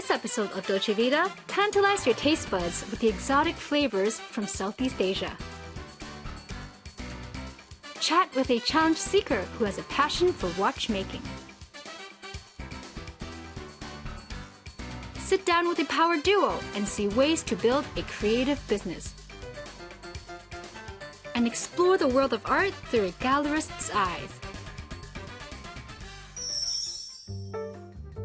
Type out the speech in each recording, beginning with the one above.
this episode of Dolce Vita, tantalize your taste buds with the exotic flavors from Southeast Asia. Chat with a challenge seeker who has a passion for watchmaking. Sit down with a power duo and see ways to build a creative business. And explore the world of art through a gallerist's eyes.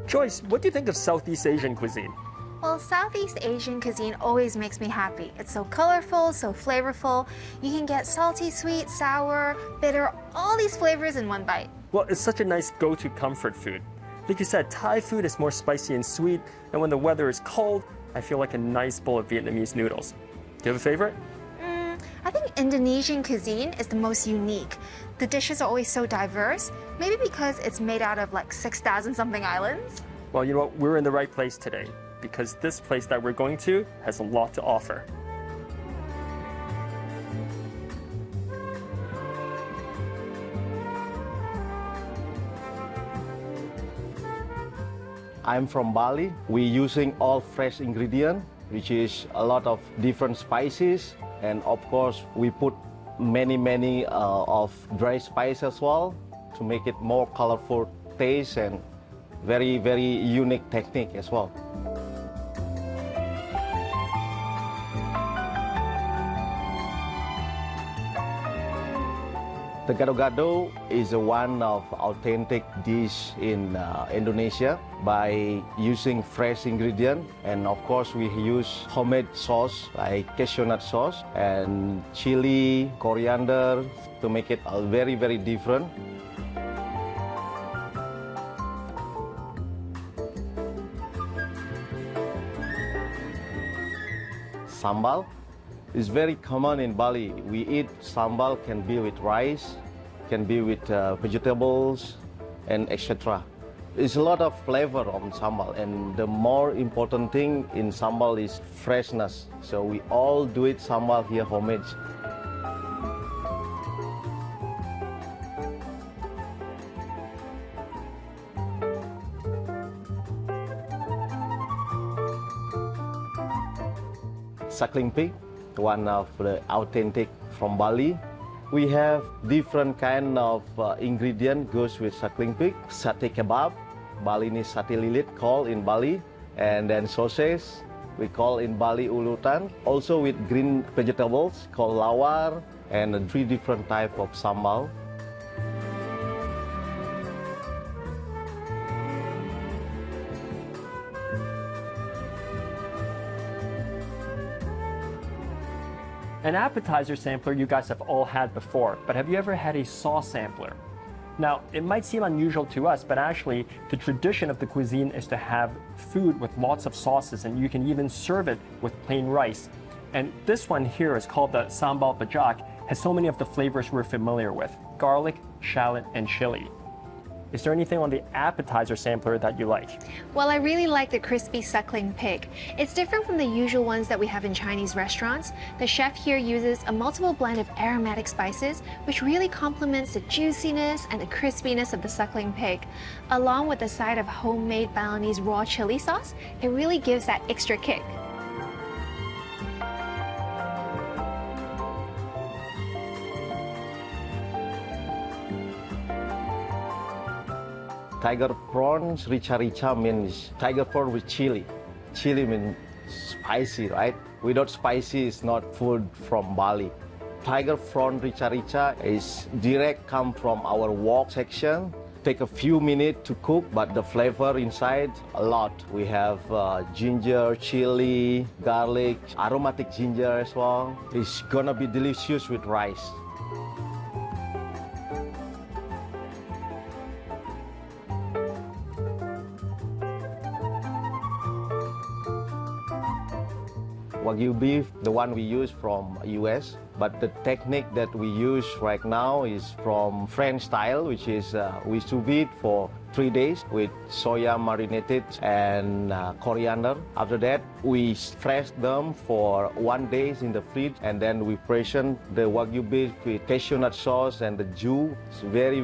Joyce, what do you think of Southeast Asian cuisine? Well, Southeast Asian cuisine always makes me happy. It's so colorful, so flavorful. You can get salty, sweet, sour, bitter, all these flavors in one bite. Well, it's such a nice go-to comfort food. Like you said, Thai food is more spicy and sweet, and when the weather is cold, I feel like a nice bowl of Vietnamese noodles. Do you have a favorite? I think Indonesian cuisine is the most unique. The dishes are always so diverse, maybe because it's made out of like 6,000 something islands. Well, you know what? We're in the right place today because this place that we're going to has a lot to offer. I'm from Bali. We're using all fresh ingredients, which is a lot of different spices. And of course, we put many of dry spice as well to make it more colorful taste and very unique technique as well. The gado-gado is one of authentic dish in Indonesia by using fresh ingredient, and of course we use homemade sauce like cashew nut sauce and chili, coriander to make it very different. Sambal is very common in Bali. We eat sambal, can be with rice, can be with vegetables, and etc. There's a lot of flavor on sambal, and the more important thing in sambal is freshness. So we all do it sambal here homemade. Suckling pig, one of the authentic from Bali. We have different kind of ingredient goes with suckling pig. Sate kebab, Balinese sate lilit called in Bali, and then sausage we call in Bali ulutan. Also with green vegetables called lawar, and 3 different type of sambal. An appetizer sampler you guys have all had before, but have you ever had a sauce sampler? Now, it might seem unusual to us, but actually the tradition of the cuisine is to have food with lots of sauces, and you can even serve it with plain rice. And this one here is called the Sambal Bajak, has so many of the flavors we're familiar with: garlic, shallot, and chili. Is there anything on the appetizer sampler that you like? Well, I really like the crispy suckling pig. It's different from the usual ones that we have in Chinese restaurants. The chef here uses a multiple blend of aromatic spices, which really complements the juiciness and the crispiness of the suckling pig. Along with the side of homemade Balinese raw chili sauce, it really gives that extra kick. Tiger prawns, rica means tiger prawn with chili. Chili means spicy, right? Without spicy, it's not food from Bali. Tiger prawn rica is direct come from our wok section. Take a few minutes to cook, but the flavor inside, a lot. We have ginger, chili, garlic, aromatic ginger as well. It's gonna be delicious with rice. Wagyu beef, the one we use from US, but the technique that we use right now is from French style, which is we sous vide for 3 days with soya marinated and coriander. After that, we fresh them for 1 day in the fridge, and then we freshen the Wagyu beef with cashew nut sauce and the jus. It's very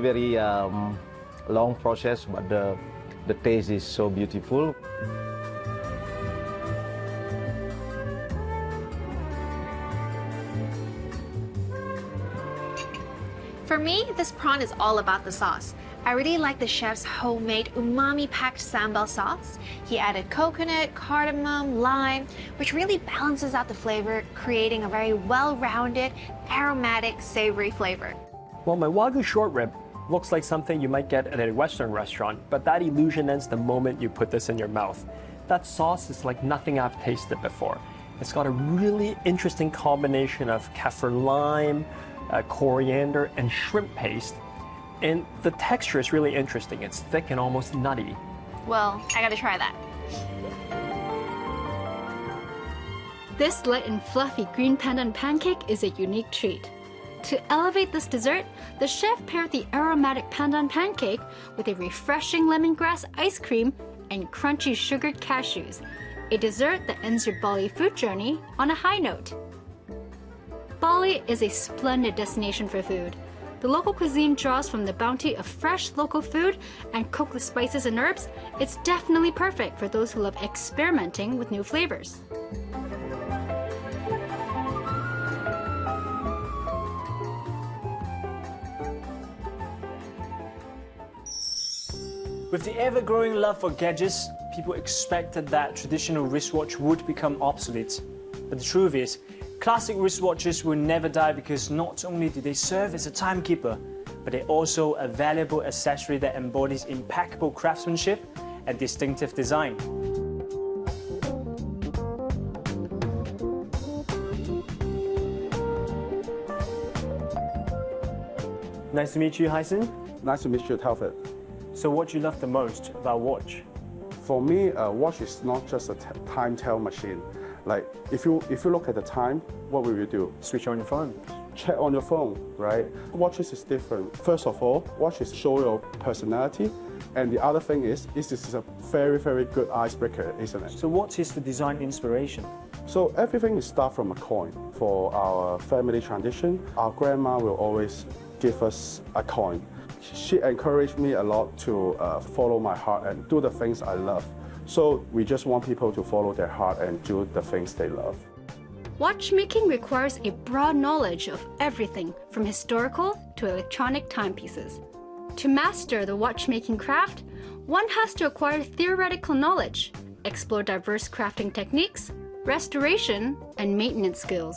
long process, but the taste is so beautiful. For me, this prawn is all about the sauce. I really like the chef's homemade umami-packed sambal sauce. He added coconut, cardamom, lime, which really balances out the flavor, creating a very well-rounded, aromatic, savory flavor. Well, my Wagyu short rib looks like something you might get at a Western restaurant, but that illusion ends the moment you put this in your mouth. That sauce is like nothing I've tasted before. It's got a really interesting combination of kaffir lime, coriander, and shrimp paste. And the texture is really interesting. It's thick and almost nutty. Well, I gotta try that. This light and fluffy green pandan pancake is a unique treat. To elevate this dessert, the chef paired the aromatic pandan pancake with a refreshing lemongrass ice cream and crunchy sugared cashews, a dessert that ends your Bali food journey on a high note. Bali is a splendid destination for food. The local cuisine draws from the bounty of fresh local food and cooked with spices and herbs. It's definitely perfect for those who love experimenting with new flavors. With the ever-growing love for gadgets, people expected that traditional wristwatch would become obsolete. But the truth is, classic wristwatches will never die because not only do they serve as a timekeeper, but they're also a valuable accessory that embodies impeccable craftsmanship and distinctive design. Nice to meet you, Hyson. Nice to meet you, Taufik. So what do you love the most about watch? For me, a watch is not just a time tell machine. Like, if you look at the time, what will you do? Switch on your phone. Check on your phone, right? Watches is different. First of all, watches show your personality. And the other thing is, this is a very, very good icebreaker, isn't it? So what is the design inspiration? So everything is start from a coin. For our family tradition, our grandma will always give us a coin. She encouraged me a lot to follow my heart and do the things I love. So we just want people to follow their heart and do the things they love. Watchmaking requires a broad knowledge of everything from historical to electronic timepieces. To master the watchmaking craft, one has to acquire theoretical knowledge, explore diverse crafting techniques, restoration, and maintenance skills.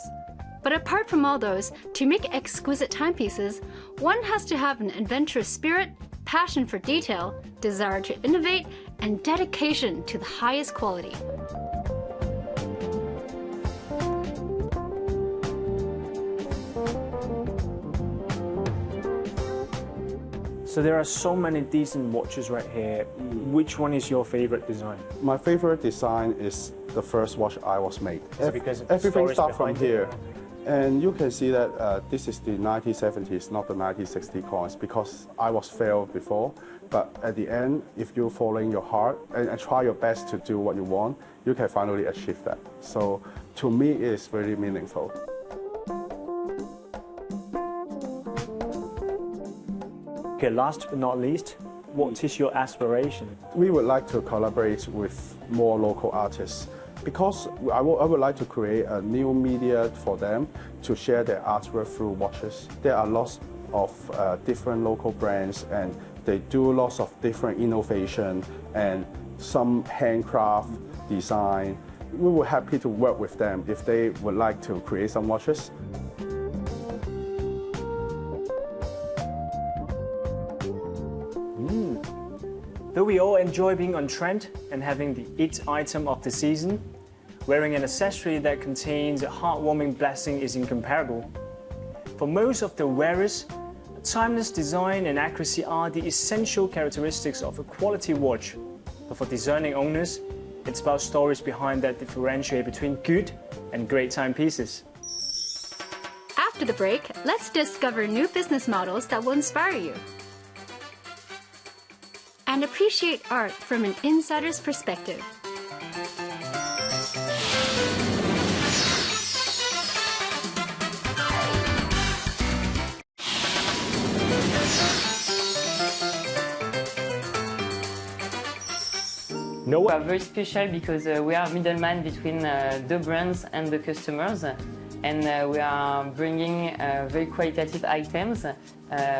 But apart from all those, to make exquisite timepieces, one has to have an adventurous spirit, passion for detail, desire to innovate, and dedication to the highest quality. So there are so many decent watches right here. Which one is your favorite design? My favorite design is the first watch I was made. Is it because of the Everything stories starts from behind it? here. And you can see that this is the 1970s, not the 1960 coins, because I was failed before. But at the end, if you're following your heart and try your best to do what you want, you can finally achieve that. So to me, it is very meaningful. Okay, last but not least, what is your aspiration? We would like to collaborate with more local artists because I would like to create a new media for them to share their artwork through watches. There are lots of different local brands and they do lots of different innovation and some handcraft design. We were happy to work with them if they would like to create some watches. Though we all enjoy being on trend and having the it item of the season, wearing an accessory that contains a heartwarming blessing is incomparable. For most of the wearers, timeless design and accuracy are the essential characteristics of a quality watch. But for discerning owners, it's about stories behind that differentiate between good and great timepieces. After the break, let's discover new business models that will inspire you. And appreciate art from an insider's perspective. No We are very special because we are middleman between the brands and the customers, and we are bringing very qualitative items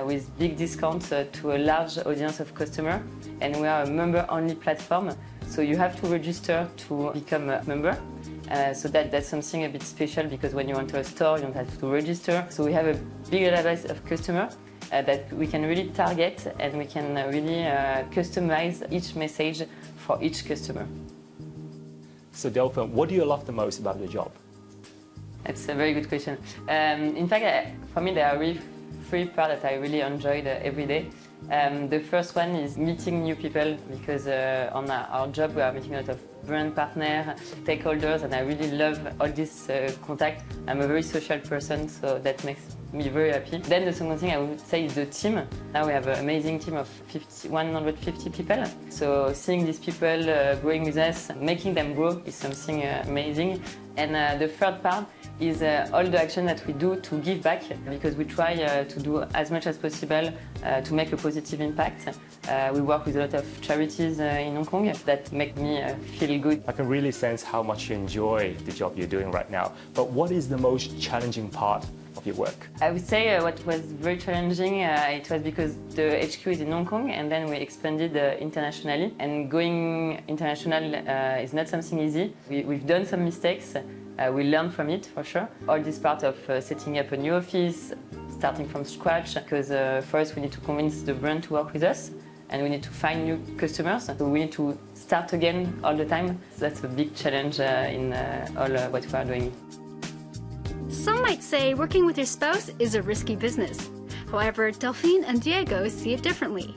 with big discounts to a large audience of customers. And we are a member-only platform, so you have to register to become a member. So that's something a bit special because when you enter a store, you don't have to register. So we have a big database of customers that we can really target, and we can really customize each message for each customer. So Delphine, what do you love the most about your job? That's a very good question. In fact, for me, there are really three parts that I really enjoyed every day. The first one is meeting new people, because on our job we are meeting a lot of brand partners, stakeholders, and I really love all this contact. I'm a very social person, so that makes me very happy. Then the second thing I would say is the team. Now we have an amazing team of 150 people. So seeing these people growing with us, making them grow is something amazing. And the third part is all the action that we do to give back, because we try to do as much as possible to make a positive impact. We work with a lot of charities in Hong Kong that make me feel good. I can really sense how much you enjoy the job you're doing right now. But what is the most challenging part of your work? I would say what was very challenging, it was because the HQ is in Hong Kong, and then we expanded internationally. And going international is not something easy. We've done some mistakes. We learn from it, for sure. All this part of setting up a new office, starting from scratch, because first we need to convince the brand to work with us, and we need to find new customers. So we need to start again all the time. So that's a big challenge in all what we are doing. Some might say working with your spouse is a risky business. However, Delphine and Diego see it differently.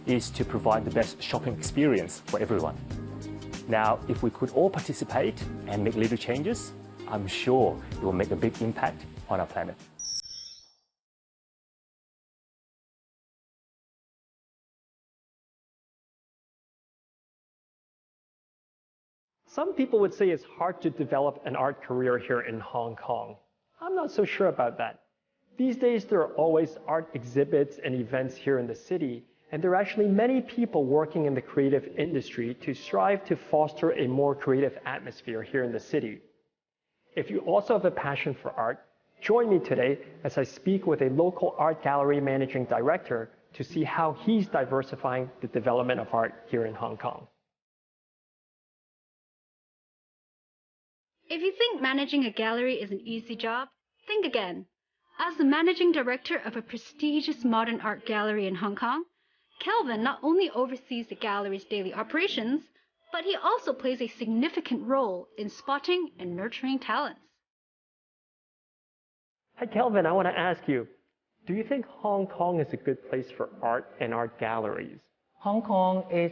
Is to provide the best shopping experience for everyone. Now, if we could all participate and make little changes, I'm sure it will make a big impact on our planet. Some people would say it's hard to develop an art career here in Hong Kong. I'm not so sure about that. These days, there are always art exhibits and events here in the city, and there are actually many people working in the creative industry to strive to foster a more creative atmosphere here in the city. If you also have a passion for art, join me today as I speak with a local art gallery managing director to see how he's diversifying the development of art here in Hong Kong. If you think managing a gallery is an easy job, think again. As the managing director of a prestigious modern art gallery in Hong Kong, Kelvin not only oversees the gallery's daily operations, but he also plays a significant role in spotting and nurturing talents. Hi, Kelvin, I want to ask you, do you think Hong Kong is a good place for art and art galleries? Hong Kong is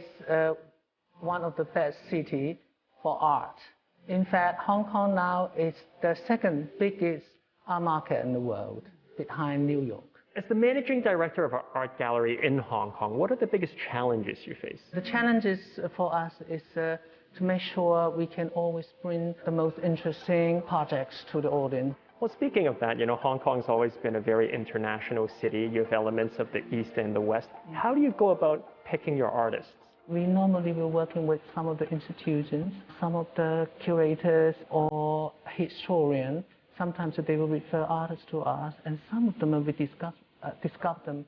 one of the best cities for art. In fact, Hong Kong now is the second biggest art market in the world, behind New York. As the managing director of an art gallery in Hong Kong, what are the biggest challenges you face? The challenges for us is to make sure we can always bring the most interesting projects to the audience. Well, speaking of that, Hong Kong's always been a very international city. You have elements of the East and the West. How do you go about picking your artists? We normally will working with some of the institutions, some of the curators or historians. Sometimes they will refer artists to us, and some of them we discover them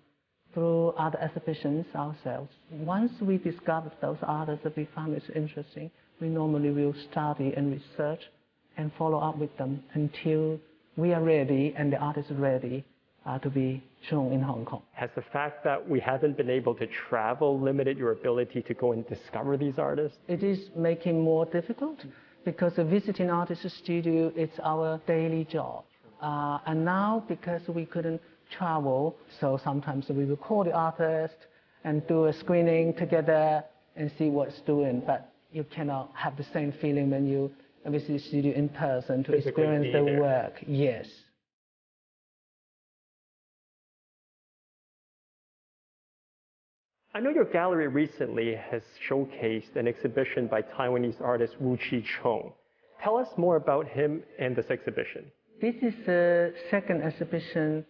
through other exhibitions ourselves. Once we discover those artists that we find is interesting, we normally will study and research and follow up with them until we are ready and the artist is ready to be shown in Hong Kong. Has the fact that we haven't been able to travel limited your ability to go and discover these artists? It is making more difficult because a visiting artist studio is our daily job. And now because we couldn't travel, so sometimes we will call the artist and do a screening together and see what's doing, but you cannot have the same feeling when you visit the studio in person to experience the work. Yes. I know your gallery recently has showcased an exhibition by Taiwanese artist Wu Chi-chung. Tell us more about him and this exhibition. This is the second exhibition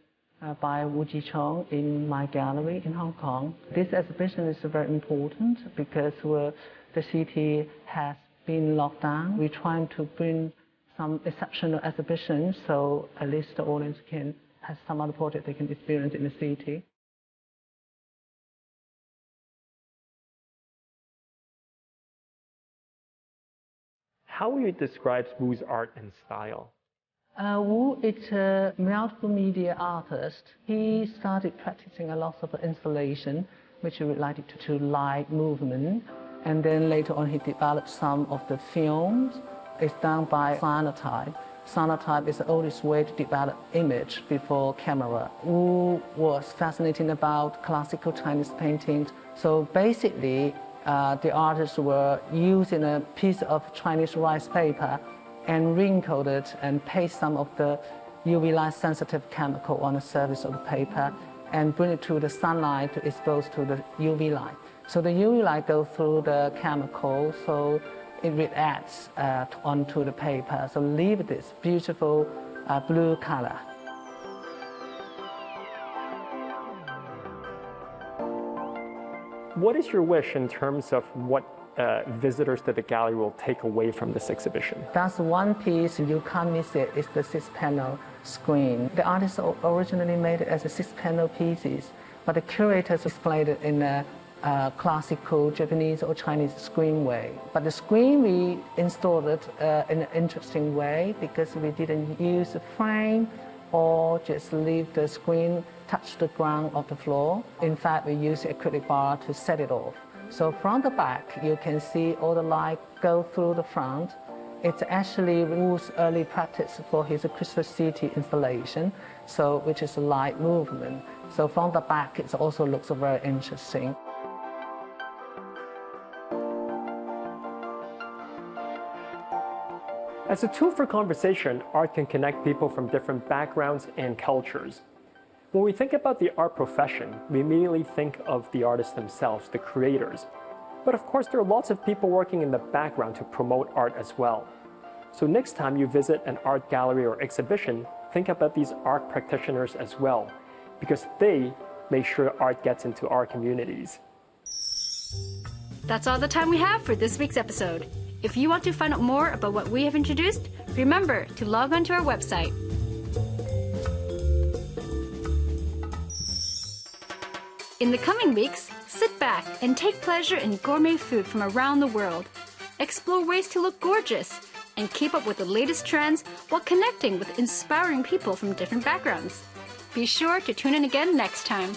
by Wu Chi-chung in my gallery in Hong Kong. This exhibition is very important because the city has been locked down. We're trying to bring some exceptional exhibitions so at least the audience can has some other project they can experience in the city. How would you describe Wu's art and style? Wu is a multimedia artist. He started practicing a lot of installation, which related to light movement. And then later on, he developed some of the films. It's done by cyanotype. Cyanotype is the oldest way to develop image before camera. Wu was fascinated about classical Chinese paintings. So basically, the artists were using a piece of Chinese rice paper and wrinkled it and paste some of the UV light sensitive chemical on the surface of the paper and bring it to the sunlight to expose to the UV light. So the UV light goes through the chemical, so it reacts onto the paper, so leave this beautiful blue color. What is your wish in terms of what visitors to the gallery will take away from this exhibition? That's one piece you can't miss it. It's the 6-panel screen. The artist originally made it as a 6-panel pieces, but the curators displayed it in a classical Japanese or Chinese screen way. But the screen, we installed it in an interesting way because we didn't use a frame or just leave the screen touch the ground of the floor. In fact, we use the acrylic bar to set it off. So from the back, you can see all the light go through the front. It's actually Wu's early practice for his Crystal City installation, so which is a light movement. So from the back, it also looks very interesting. As a tool for conversation, art can connect people from different backgrounds and cultures. When we think about the art profession, we immediately think of the artists themselves, the creators. But of course, there are lots of people working in the background to promote art as well. So next time you visit an art gallery or exhibition, think about these art practitioners as well, because they make sure art gets into our communities. That's all the time we have for this week's episode. If you want to find out more about what we have introduced, remember to log on to our website. In the coming weeks, sit back and take pleasure in gourmet food from around the world. Explore ways to look gorgeous and keep up with the latest trends while connecting with inspiring people from different backgrounds. Be sure to tune in again next time.